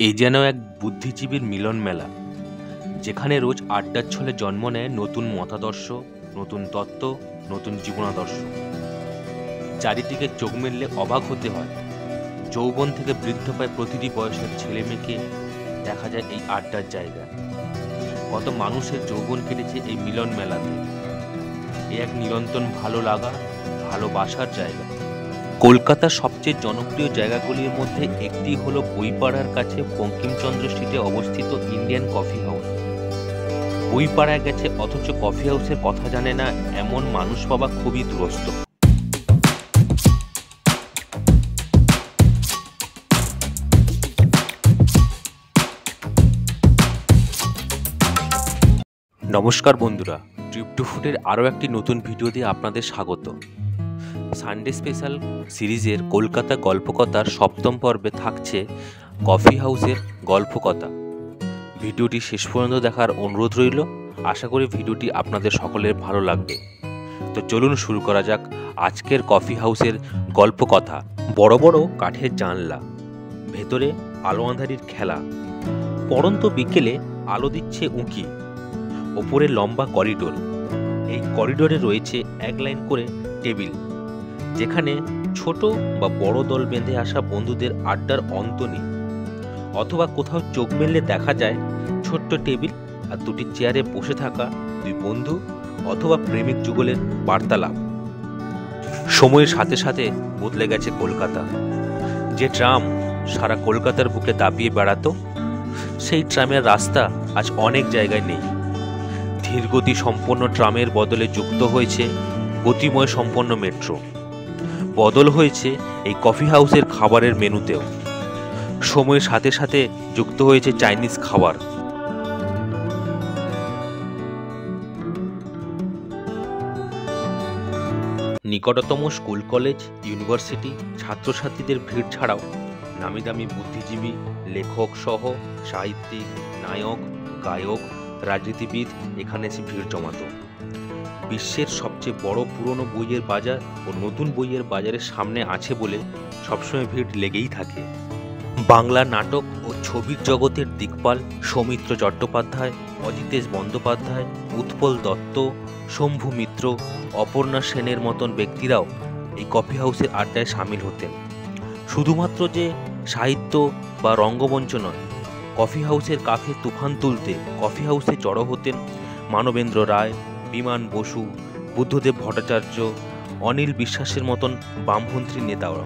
এই যেন এক বুদ্ধিজীবীর মিলন মেলা, যেখানে রোজ আড্ডার ছলে জন্ম নেয় নতুন মতাদর্শ, নতুন তত্ত্ব, নতুন জীবনাদর্শ। চারিদিকে চোখ মেললে অবাক হতে হয়। যৌবন থেকে বৃদ্ধ পায় প্রতিটি বয়সের ছেলে মেয়েকে দেখা যায় এই আড্ডার জায়গায়। কত মানুষের যৌবন কেটেছে এই মিলন মেলাতে। এ এক নিরন্তর ভালো লাগা, ভালোবাসার জায়গা। কলকাতার সবচেয়ে জনপ্রিয় জায়গাগুলির মধ্যে একটি হলো বইপাড়ার কাছে বঙ্কিমচন্দ্র স্ট্রিটে অবস্থিত ইন্ডিয়ান কফি হাউস। বইপাড়ায় গেছে অথচ কফি হাউসের কথা জানে না, এমন মানুষ পাওয়া খুবই দুরস্ত। নমস্কার বন্ধুরা, ট্রিপ টু ফুডের আরও একটি নতুন ভিডিও দিয়ে আপনাদের স্বাগত। সানডে স্পেশাল সিরিজের কলকাতা গল্পকথার সপ্তম পর্বে থাকছে কফি হাউসের গল্পকথা। ভিডিওটি শেষ পর্যন্ত দেখার অনুরোধ রইল। আশা করি ভিডিওটি আপনাদের সকলের ভালো লাগবে। তো চলুন শুরু করা যাক আজকের কফি হাউসের গল্পকথা। বড় বড় কাঠের জানলা, ভেতরে আলো আঁধারির খেলা। পড়ন্ত বিকেলে আলো দিচ্ছে উঁকি। ওপরে লম্বা করিডোর। এই করিডোরে রয়েছে এক লাইন করে টেবিল, যেখানে ছোট বা বড় দল বেঁধে আসা বন্ধুদের আড্ডার অন্ত নেই। অথবা কোথাও চোখ মেললে দেখা যায় ছোট্ট টেবিল আর দুটি চেয়ারে বসে থাকা দুই বন্ধু অথবা প্রেমিক যুগলের বার্তালাপ। সময়ের সাথে সাথে বদলে গেছে কলকাতা। যে ট্রাম সারা কলকাতার বুকে দাপিয়ে বেড়াতো, সেই ট্রামের রাস্তা আজ অনেক জায়গায় নেই। ধীরগতি সম্পন্ন ট্রামের বদলে যুক্ত হয়েছে গতিময় সম্পন্ন মেট্রো। বদল হয়েছে এই কফি হাউসের খাবারের মেনুতেও। সময়ের সাথে সাথে যুক্ত হয়েছে চাইনিজ খাবার। নিকটতম স্কুল, কলেজ, ইউনিভার্সিটি ছাত্রছাত্রীদের ভিড় ছাড়াও নামি দামি বুদ্ধিজীবী, লেখক সহ সাহিত্যিক, নায়ক, গায়ক, রাজনীতিবিদ এখানে এসে ভিড় জমাতো। বিশ্বের সবচেয়ে বড় পুরনো বইয়ের বাজার ও নতুন বইয়ের বাজারের সামনে আছে বলে সবসময় ভিড় লেগেই থাকে। বাংলা নাটক ও ছবির জগতের দিকপাল সৌমিত্র চট্টোপাধ্যায়, অজিতেশ বন্দ্যোপাধ্যায়, উৎপল দত্ত, শম্ভু মিত্র, অপর্ণা সেনের মতন ব্যক্তিরাও এই কফি হাউসের আড্ডায় সামিল হতেন। শুধুমাত্র যে সাহিত্য বা রঙ্গমঞ্চ নয়, কফি হাউসের কাফে তুফান তুলতে কফি হাউসে জড়ো হতেন মানবেন্দ্র রায়, বিমান বসু, বুদ্ধদেব ভট্টাচার্য, অনিল বিশ্বাসের মতন বামপন্থী নেতারা।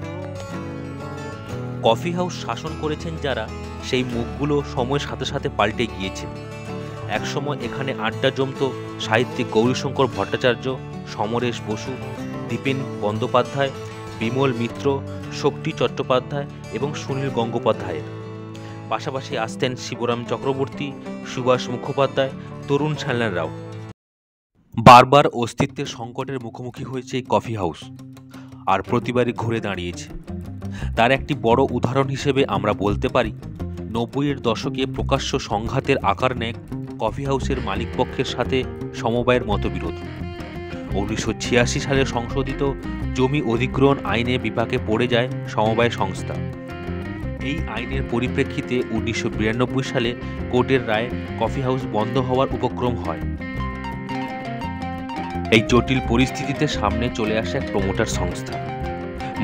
কফি হাউস শাসন করেছেন যারা, সেই মুখগুলো সময়ের সাথে সাথে পাল্টে গিয়েছে। একসময় এখানে আড্ডা জমত সাহিত্যিক গৌরীশঙ্কর ভট্টাচার্য, সমরেশ বসু, দীপেন বন্দ্যোপাধ্যায়, বিমল মিত্র, শক্তি চট্টোপাধ্যায় এবং সুনীল গঙ্গোপাধ্যায়ের। পাশাপাশি আসতেন শিবরাম চক্রবর্তী, সুভাষ মুখোপাধ্যায়, তরুণ সান্যালরাও। বারবার অস্তিত্বের সংকটের মুখোমুখি হয়েছে এই কফি হাউস, আর প্রতিবারই ঘুরে দাঁড়িয়েছে। তার একটি বড় উদাহরণ হিসেবে আমরা বলতে পারি 90-এর দশকে প্রকাশ্য সংঘাতের আকার নেয় কফি হাউসের মালিকপক্ষের সাথে সমবায়ের মতবিরোধ। 1986 সালে সংশোধিত জমি অধিগ্রহণ আইনে বিপাকে পড়ে যায় সমবায় সংস্থা। এই আইনের পরিপ্রেক্ষিতে 1992 সালে কোর্টের রায়ে কফি হাউস বন্ধ হওয়ার উপক্রম হয়। এই জটিল পরিস্থিতিতে সামনে চলে আসে এক প্রমোটার সংস্থা।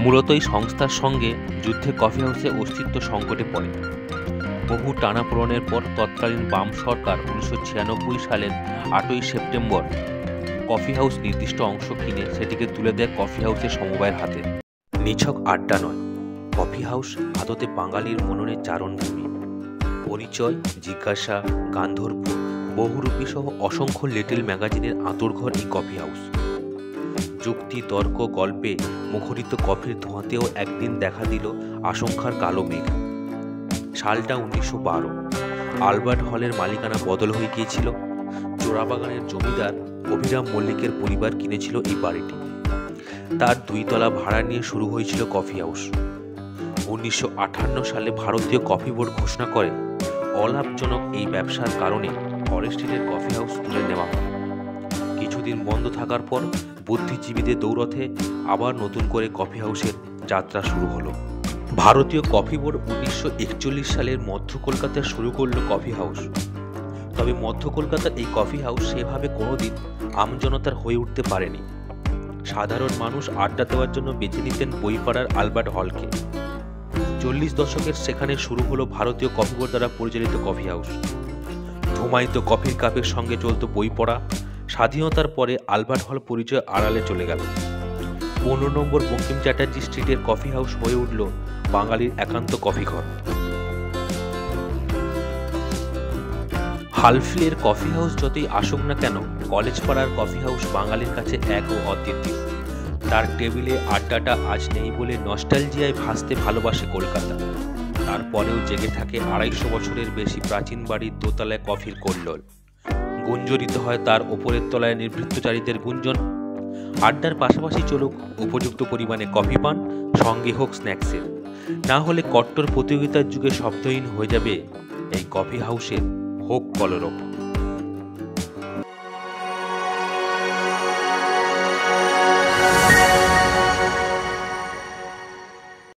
মূলত এই সংস্থার সঙ্গে যুদ্ধে কফি হাউসের অস্তিত্ব সংকটে পড়ে। বহু টানাপোড়েনের পর তৎকালীন বাম সরকার 1996 সালের 8ই সেপ্টেম্বর কফি হাউস নির্দিষ্ট অংশ কিনে সেটিকে তুলে দেয় কফি হাউসের সমবায়ের হাতে। নিছক আড্ডা নয়, কফি হাউস আদতে বাঙালির মননে চারণভূমি। পরিচয়, জিজ্ঞাসা, গান্ধর্ব, বহুরূপী সহ অসংখ্য লিটল ম্যাগাজিনের আঁতুড়ঘর এই কফি হাউস। যুক্তি, তর্ক, গল্পে মুখরিত কফির ধোঁয়াতেও একদিন দেখা দিল আশঙ্কার কালো মেঘ। সালটা 1912। আলবার্ট হলের মালিকানা বদল হয়ে গিয়েছিল। চোরাবাগানের জমিদার অভিরাম মল্লিকের পরিবার কিনেছিল এই বাড়িটি। তার 2 তলা ভাড়া নিয়ে শুরু হয়েছিল কফি হাউস। 1958 সালে ভারতীয় কফি বোর্ড ঘোষণা করে অলাভজনক এই ব্যবসার কারণে ফরেস্টের কফি হাউস তুলে নেওয়া হয়। কিছুদিন বন্ধ থাকার পর বুদ্ধিজীবীদের দৌলতে আবার নতুন করে কফি হাউসের যাত্রা শুরু হলো। ভারতীয় কফি বোর্ড 1941 সালের মধ্য কলকাতায় শুরু করলো কফি হাউস। তবে মধ্য কলকাতার এই কফি হাউস সেভাবে কোনোদিন আমজনতার হয়ে উঠতে পারেনি। সাধারণ মানুষ আড্ডা দেওয়ার জন্য বেছে নিতেন বইপাড়ার আলবার্ট হলকে। 40 দশকের সেখানে শুরু হলো ভারতীয় কফি বোর্ড দ্বারা পরিচালিত কফি হাউস। ধুমায়িত কফির কাপের সঙ্গে চলত বই পড়া। স্বাধীনতার পরে আলবার্ট হল পরিচয় আড়ালে চলে গেল। 15 নম্বর বঙ্কিম চ্যাটার্জি স্ট্রিটের কফি হাউস হয়ে উঠল বাঙালির একান্ত কফি ঘর। হালফিলের কফি হাউস যতই আসুক না কেন, কলেজ পাড়ার কফি হাউস বাঙালির কাছে এক ও অদ্বিতীয়। তার টেবিলে আড্ডাটা আজ নেই বলে নস্টালজিয়ায় ভাসতে ভালোবাসে কলকাতা। তারপরেও জেগে থাকে 250 বছরের বেশি প্রাচীন বাড়ির দোতলায় কফির কল্লোল। গুঞ্জরিত হয় তার ওপরের তলায় নিবৃত্তচারীদের গুঞ্জন। আড্ডার পাশাপাশি চলুক উপযুক্ত পরিমাণে কফি পান, সঙ্গে হোক স্ন্যাক্সের। না হলে কট্টর প্রতিযোগিতার যুগে শব্দহীন হয়ে যাবে এই কফি হাউসের হোক কলরব।